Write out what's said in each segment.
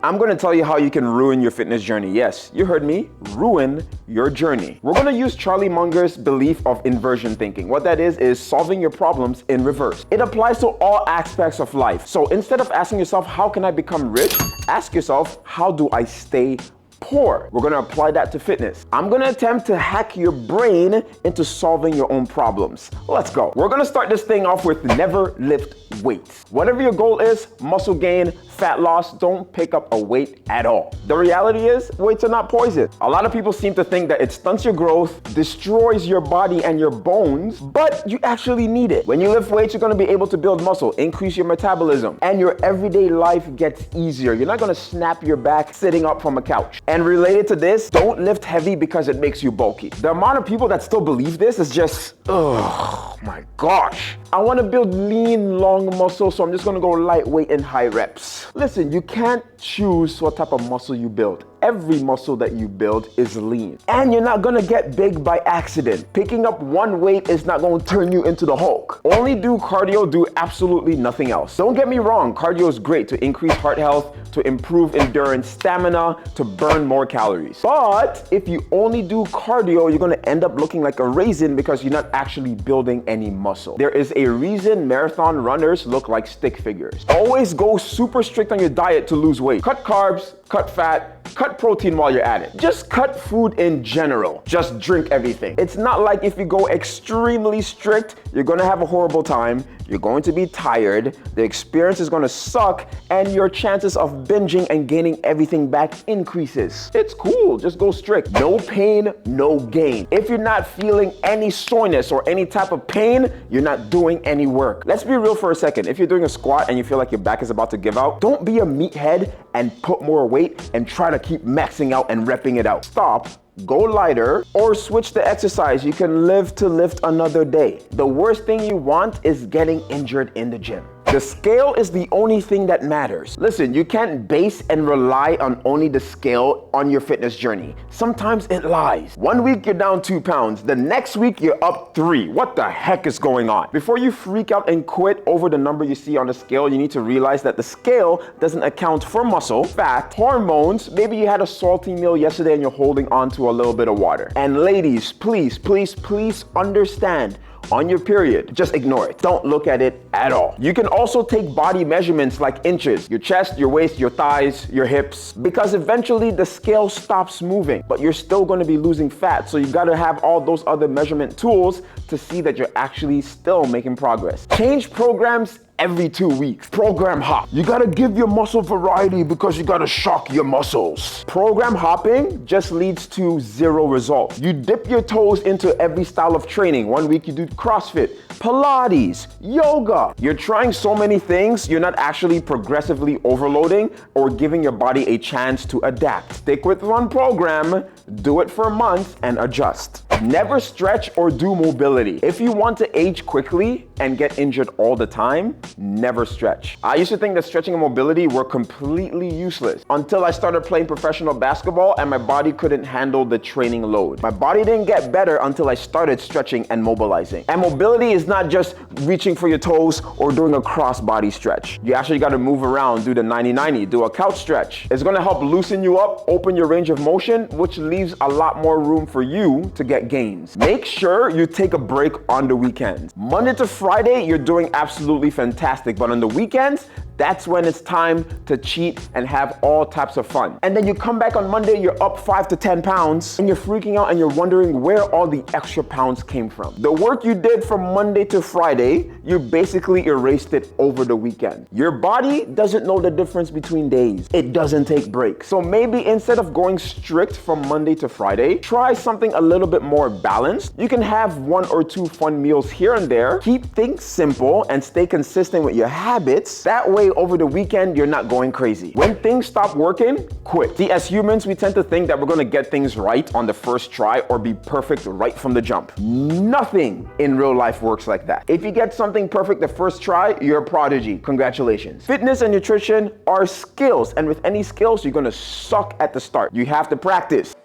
I'm gonna tell you how you can ruin your fitness journey. Yes, you heard me, ruin your journey. We're gonna use Charlie Munger's belief of inversion thinking. What that is solving your problems in reverse. It applies to all aspects of life. So instead of asking yourself, how can I become rich? Ask yourself, how do I stay poor? We're gonna apply that to fitness. I'm gonna attempt to hack your brain into solving your own problems. Let's go. We're gonna start this thing off with never lift weights. Whatever your goal is, muscle gain, fat loss, don't pick up a weight at all. The reality is, weights are not poison. A lot of people seem to think that it stunts your growth, destroys your body and your bones, but you actually need it. When you lift weights, you're gonna be able to build muscle, increase your metabolism, and your everyday life gets easier. You're not gonna snap your back sitting up from a couch. And related to this, don't lift heavy because it makes you bulky. The amount of people that still believe this is just, oh my gosh. I wanna build lean, long muscle, so I'm just gonna go lightweight and high reps. Listen, you can't choose what type of muscle you build. Every muscle that you build is lean. And you're not gonna get big by accident. Picking up one weight is not gonna turn you into the Hulk. Only do cardio, do absolutely nothing else. Don't get me wrong, cardio is great to increase heart health, to improve endurance, stamina, to burn more calories. But if you only do cardio, you're gonna end up looking like a raisin because you're not actually building any muscle. There is a reason marathon runners look like stick figures. Always go super strict on your diet to lose weight. Cut carbs, cut fat, cut protein while you're at it. Just cut food in general. Just drink everything. It's not like if you go extremely strict, you're gonna have a horrible time, you're going to be tired, the experience is gonna suck, and your chances of binging and gaining everything back increases. It's cool, just go strict. No pain, no gain. If you're not feeling any soreness or any type of pain, you're not doing any work. Let's be real for a second. If you're doing a squat and you feel like your back is about to give out, don't be a meathead and put more weight and try to keep maxing out and repping it out. Stop, go lighter, or switch the exercise. You can live to lift another day. The worst thing you want is getting injured in the gym. The scale is the only thing that matters. Listen, you can't base and rely on only the scale on your fitness journey. Sometimes it lies. 1 week you're down 2 pounds, the next week you're up 3. What the heck is going on? Before you freak out and quit over the number you see on the scale, you need to realize that the scale doesn't account for muscle, fat, hormones. Maybe you had a salty meal yesterday and you're holding on to a little bit of water. And ladies, please, please, please understand, on your period, just ignore it. Don't look at it at all. You can also take body measurements like inches, your chest, your waist, your thighs, your hips, because eventually the scale stops moving, but you're still going to be losing fat. So you got to have all those other measurement tools to see that you're actually still making progress. Change programs every 2 weeks. Program hop. You gotta give your muscle variety because you gotta shock your muscles. Program hopping just leads to zero results. You dip your toes into every style of training. 1 week you do CrossFit, Pilates, yoga. You're trying so many things, you're not actually progressively overloading or giving your body a chance to adapt. Stick with one program, do it for a month, and adjust. Never stretch or do mobility. If you want to age quickly and get injured all the time, never stretch. I used to think that stretching and mobility were completely useless until I started playing professional basketball and my body couldn't handle the training load. My body didn't get better until I started stretching and mobilizing. And mobility is not just reaching for your toes or doing a cross body stretch. You actually got to move around, do the 90-90, do a couch stretch. It's going to help loosen you up, open your range of motion, which leaves a lot more room for you to get gains. Make sure you take a break on the weekends. Monday to Friday, you're doing absolutely fantastic, but on the weekends, that's when it's time to cheat and have all types of fun. And then you come back on Monday, you're up 5 to 10 pounds, and you're freaking out and you're wondering where all the extra pounds came from. The work you did from Monday to Friday, you basically erased it over the weekend. Your body doesn't know the difference between days. It doesn't take breaks. So maybe instead of going strict from Monday to Friday, try something a little bit more balanced. You can have 1 or 2 fun meals here and there. Keep things simple and stay consistent with your habits. That way, over the weekend, you're not going crazy. When things stop working, quit. See, as humans, we tend to think that we're gonna get things right on the first try or be perfect right from the jump. Nothing in real life works like that. If you get something perfect the first try, you're a prodigy. Congratulations. Fitness and nutrition are skills, and with any skills, you're gonna suck at the start. You have to practice.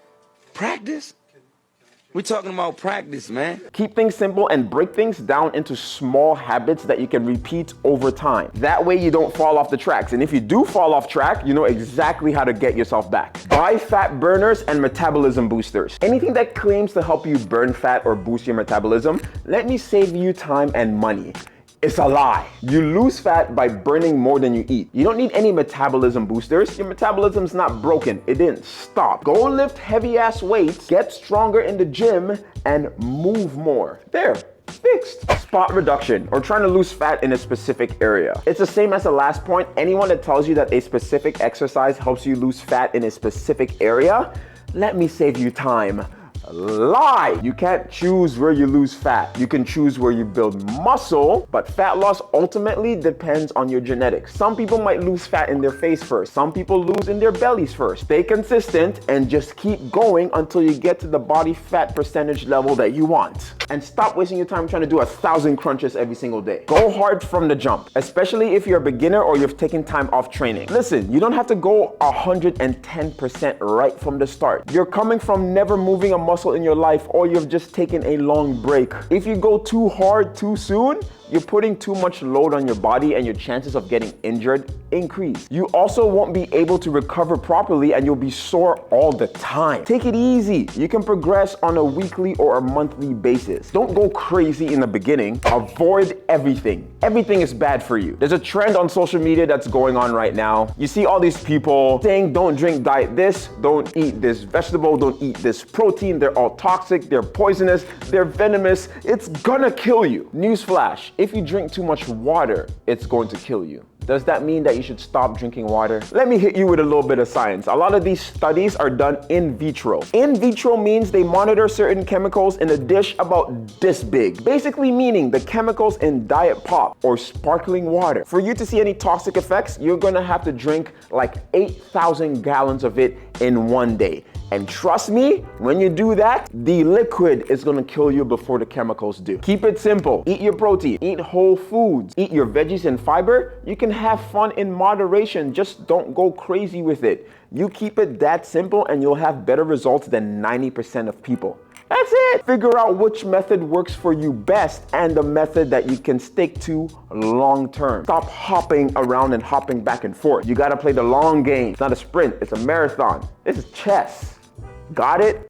Practice? We're talking about practice, man. Keep things simple and break things down into small habits that you can repeat over time. That way you don't fall off the tracks. And if you do fall off track, you know exactly how to get yourself back. Buy fat burners and metabolism boosters. Anything that claims to help you burn fat or boost your metabolism, let me save you time and money. It's a lie. You lose fat by burning more than you eat. You don't need any metabolism boosters. Your metabolism's not broken. It didn't stop. Go lift heavy ass weights, get stronger in the gym, and move more. There. Fixed. Spot reduction, or trying to lose fat in a specific area. It's the same as the last point. Anyone that tells you that a specific exercise helps you lose fat in a specific area, let me save you time. Lie! You can't choose where you lose fat. You can choose where you build muscle, but fat loss ultimately depends on your genetics. Some people might lose fat in their face first. Some people lose in their bellies first. Stay consistent and just keep going until you get to the body fat percentage level that you want. And stop wasting your time trying to do 1,000 crunches every single day. Go hard from the jump, especially if you're a beginner or you've taken time off training. Listen, you don't have to go 110% right from the start. You're coming from never moving a muscle in your life, or you've just taken a long break. If you go too hard too soon, you're putting too much load on your body and your chances of getting injured increase. You also won't be able to recover properly and you'll be sore all the time. Take it easy. You can progress on a weekly or a monthly basis. Don't go crazy in the beginning. Avoid everything. Everything is bad for you. There's a trend on social media that's going on right now. You see all these people saying don't drink diet this, don't eat this vegetable, don't eat this protein. They're all toxic, they're poisonous, they're venomous. It's gonna kill you. Newsflash. If you drink too much water, it's going to kill you. Does that mean that you should stop drinking water? Let me hit you with a little bit of science. A lot of these studies are done in vitro. In vitro means they monitor certain chemicals in a dish about this big. Basically meaning the chemicals in Diet Pop or sparkling water. For you to see any toxic effects, you're gonna have to drink like 8,000 gallons of it in one day. And trust me, when you do that, the liquid is gonna kill you before the chemicals do. Keep it simple. Eat your protein, eat whole foods, eat your veggies and fiber. You can have fun in moderation, just don't go crazy with it. You keep it that simple and you'll have better results than 90% of people. That's it. Figure out which method works for you best and the method that you can stick to long term. Stop hopping around and hopping back and forth. You gotta play the long game. It's not a sprint, it's a marathon. This is chess. Got it?